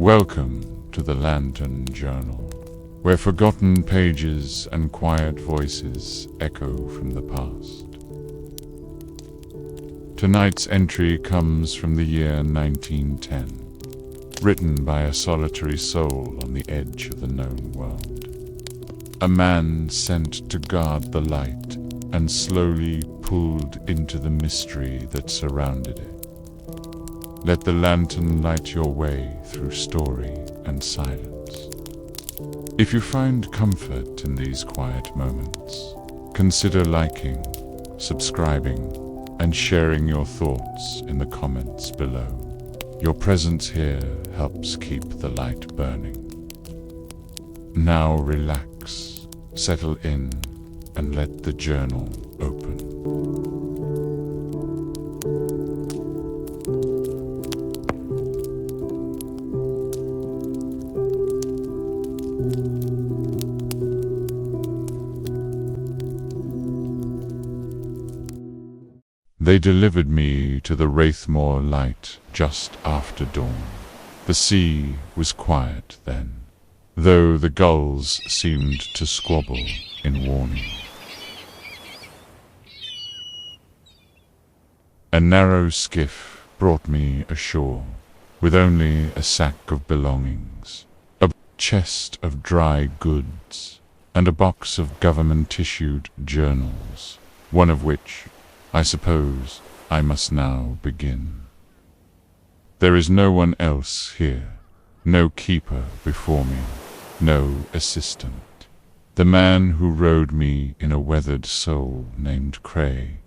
Welcome to the Lantern Journal, where forgotten pages and quiet voices echo from the past. Tonight's entry comes from the year 1910, written by a solitary soul on the edge of the known world. A man sent to guard the light and slowly pulled into the mystery that surrounded it. Let the lantern light your way through story and silence. If you find comfort in these quiet moments, consider liking, subscribing, and sharing your thoughts in the comments below. Your presence here helps keep the light burning. Now relax, settle in, and let the journal open. They delivered me to the Wraithmoor light just after dawn. The sea was quiet then, though the gulls seemed to squabble in warning. A narrow skiff brought me ashore, with only a sack of belongings, a chest of dry goods, and a box of government-issued journals, one of which I suppose I must now begin. There is no one else here, no keeper before me, no assistant. The man who rode me in a weathered soul named Cray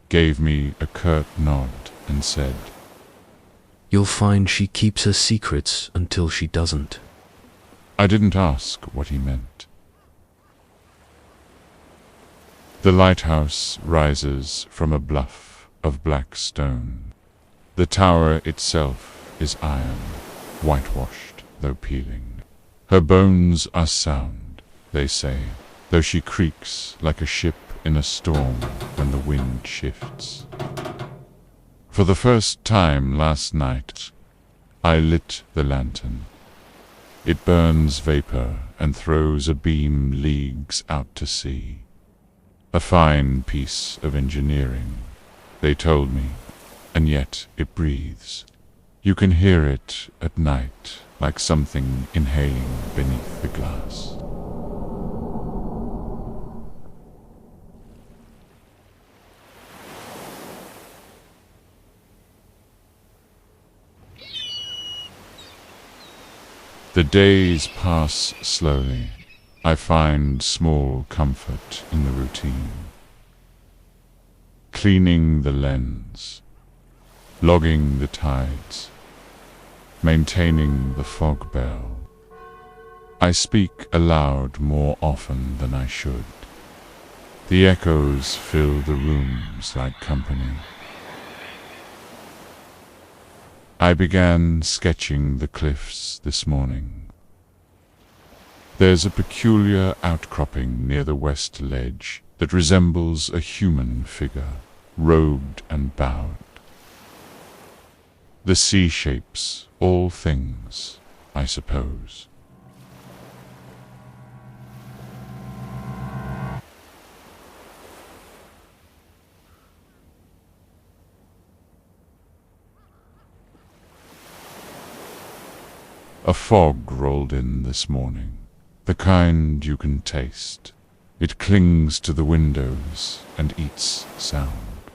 gave me a curt nod and said, "You'll find she keeps her secrets until she doesn't." I didn't ask what he meant. The lighthouse rises from a bluff of black stone. The tower itself is iron, whitewashed though peeling. Her bones are sound, they say, though she creaks like a ship in a storm when the wind shifts. For the first time last night, I lit the lantern. It burns vapor and throws a beam leagues out to sea. A fine piece of engineering, they told me, and yet it breathes. You can hear it at night, like something inhaling beneath the glass. The days pass slowly. I find small comfort in the routine. Cleaning the lens, logging the tides, maintaining the fog bell. I speak aloud more often than I should. The echoes fill the rooms like company. I began sketching the cliffs this morning. There's a peculiar outcropping near the west ledge that resembles a human figure, robed and bowed. The sea shapes all things, I suppose. A fog rolled in this morning. The kind you can taste. It clings to the windows and eats sound.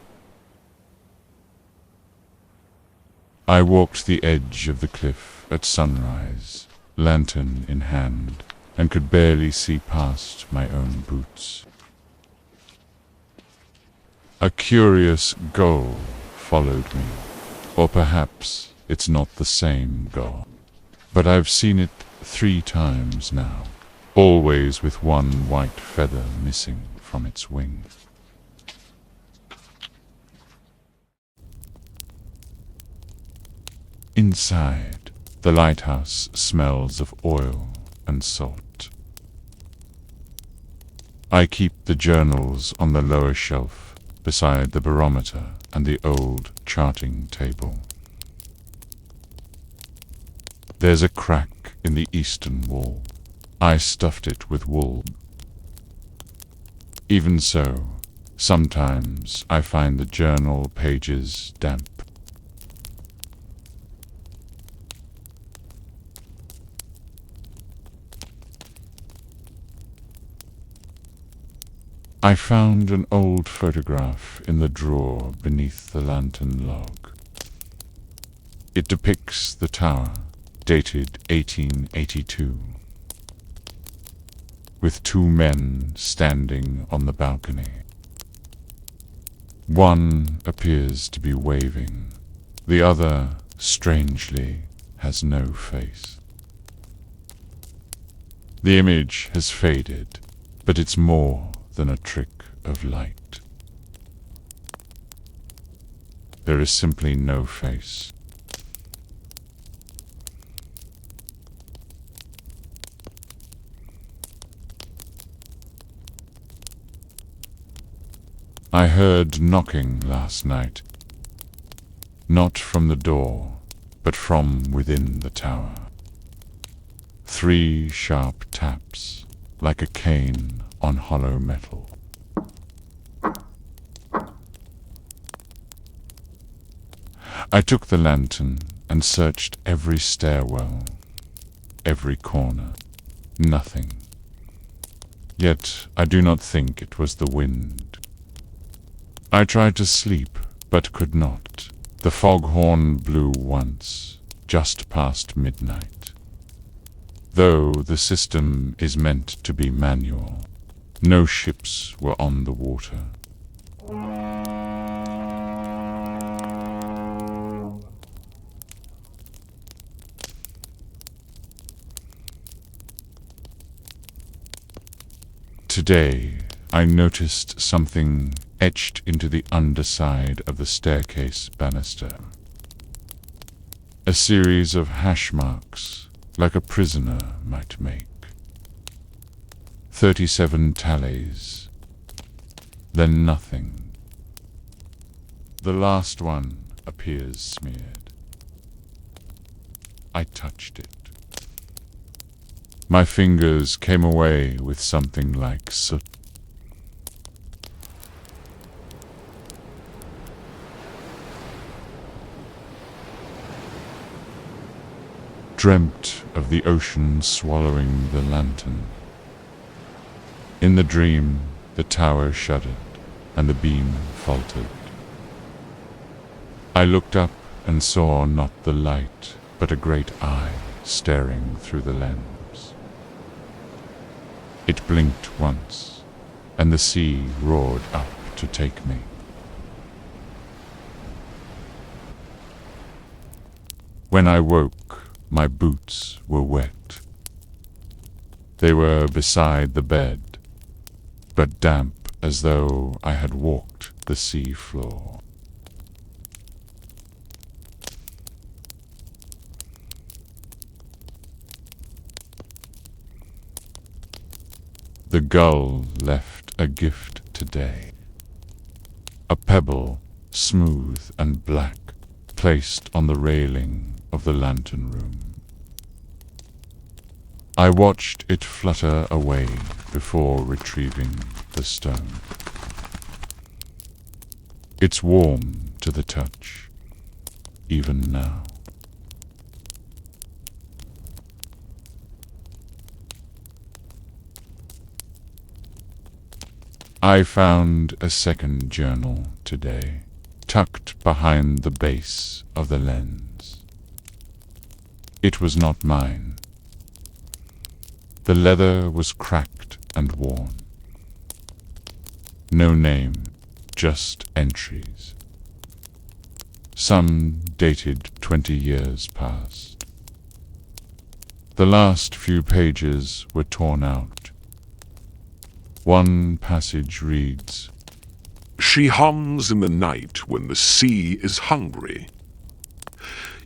I walked the edge of the cliff at sunrise, lantern in hand, and could barely see past my own boots. A curious gull followed me, or perhaps it's not the same gull, but I've seen it 3 times now. Always with one white feather missing from its wing. Inside, the lighthouse smells of oil and salt. I keep the journals on the lower shelf beside the barometer and the old charting table. There's a crack in the eastern wall. I stuffed it with wool. Even so, sometimes I find the journal pages damp. I found an old photograph in the drawer beneath the lantern log. It depicts the tower, dated 1882, with two men standing on the balcony. One appears to be waving. The other, strangely, has no face. The image has faded, but it's more than a trick of light. There is simply no face. I heard knocking last night, not from the door, but from within the tower. 3 sharp taps, like a cane on hollow metal. I took the lantern and searched every stairwell, every corner. Nothing. Yet I do not think it was the wind. I tried to sleep, but could not. The foghorn blew once, just past midnight. Though the system is meant to be manual, no ships were on the water. Today, I noticed something etched into the underside of the staircase banister. A series of hash marks, like a prisoner might make. 37 tallies, then nothing. The last one appears smeared. I touched it. My fingers came away with something like soot. Dreamt of the ocean swallowing the lantern. In the dream, the tower shuddered, and the beam faltered. I looked up and saw not the light, but a great eye staring through the lens. It blinked once, and the sea roared up to take me. When I woke, my boots were wet. They were beside the bed, but damp as though I had walked the sea floor. The gull left a gift today. A pebble, smooth and black, placed on the railing of the lantern room. I watched it flutter away before retrieving the stone. It's warm to the touch, even now. I found a second journal today, tucked behind the base of the lens. It was not mine. The leather was cracked and worn. No name, just entries. Some dated 20 years past. The last few pages were torn out. One passage reads, "She hums in the night when the sea is hungry.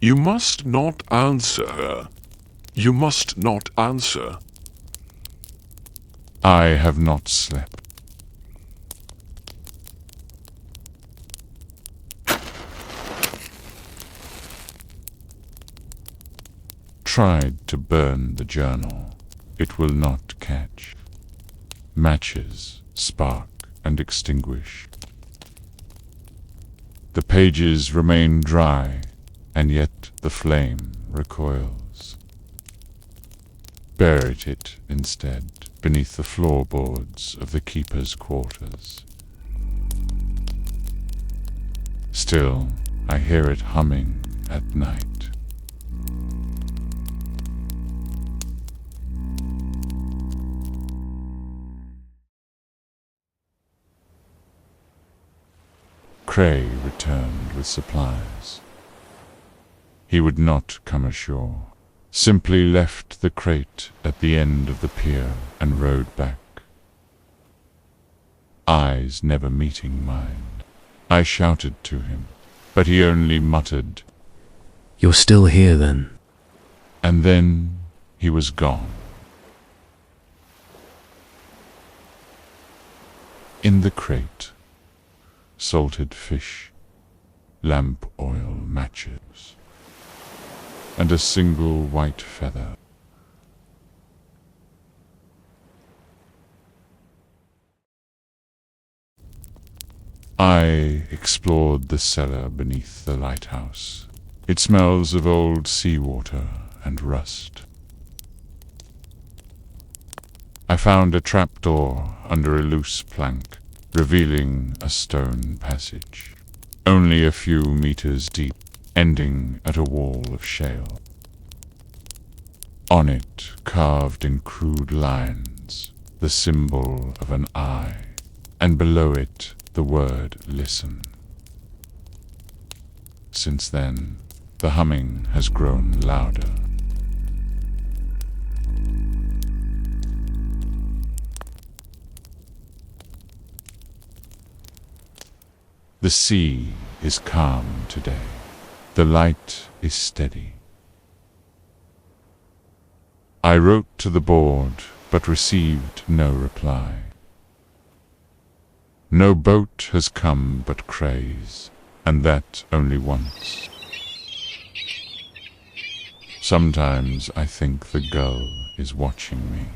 You must not answer her. You must not answer." I have not slept. tried to burn the journal. It will not catch. Matches spark and extinguish. The pages remain dry, and yet the flame recoils. Buried it instead beneath the floorboards of the keeper's quarters. Still, I hear it humming at night. Cray returned with supplies. He would not come ashore, simply left the crate at the end of the pier and rowed back. Eyes never meeting mine, I shouted to him, but he only muttered, "You're still here then?" and then he was gone. In the crate, salted fish, lamp oil matches, and a single white feather. I explored the cellar beneath the lighthouse. It smells of old seawater and rust. I found a trapdoor under a loose plank, revealing a stone passage, only a few meters deep, ending at a wall of shale. On it, carved in crude lines, the symbol of an eye, and below it, the word "listen." Since then, the humming has grown louder. The sea is calm today. The light is steady. I wrote to the board, but received no reply. No boat has come but Cray's, and that only once. Sometimes I think the gull is watching me.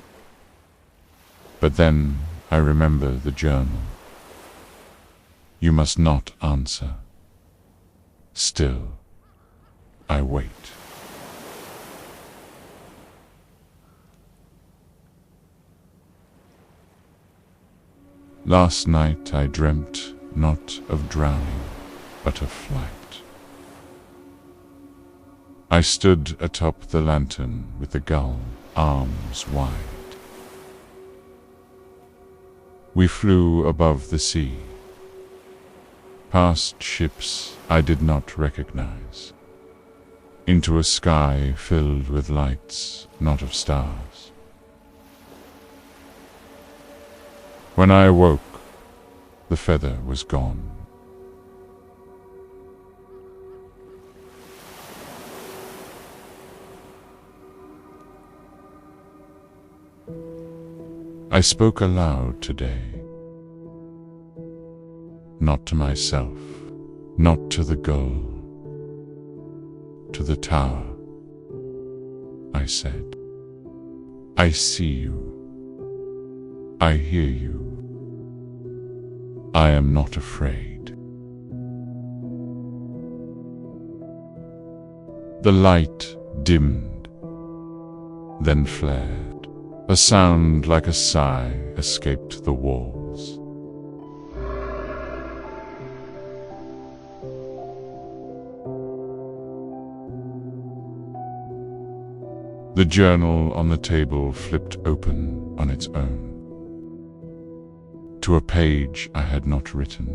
But then I remember the journal. You must not answer. Still, I wait. Last night I dreamt not of drowning, but of flight. I stood atop the lantern with the gull, arms wide. We flew above the sea, past ships I did not recognize, into a sky filled with lights not of stars. When I awoke, the feather was gone. I spoke aloud today. Not to myself, not to the gull, to the tower. I said, I see you. I hear you. I am not afraid. The light dimmed, then flared. A sound like a sigh escaped the walls. The journal on the table flipped open on its own, to a page I had not written.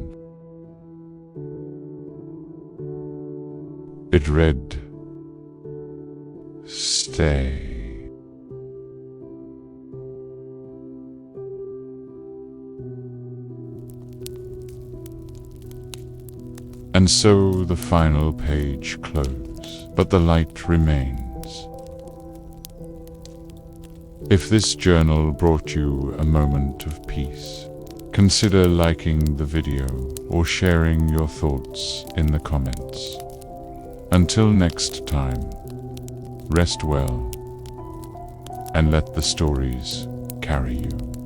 It read, "Stay." And so the final page closed, but the light remains. If this journal brought you a moment of peace, consider liking the video or sharing your thoughts in the comments. Until next time, Rest well, and let the stories carry you.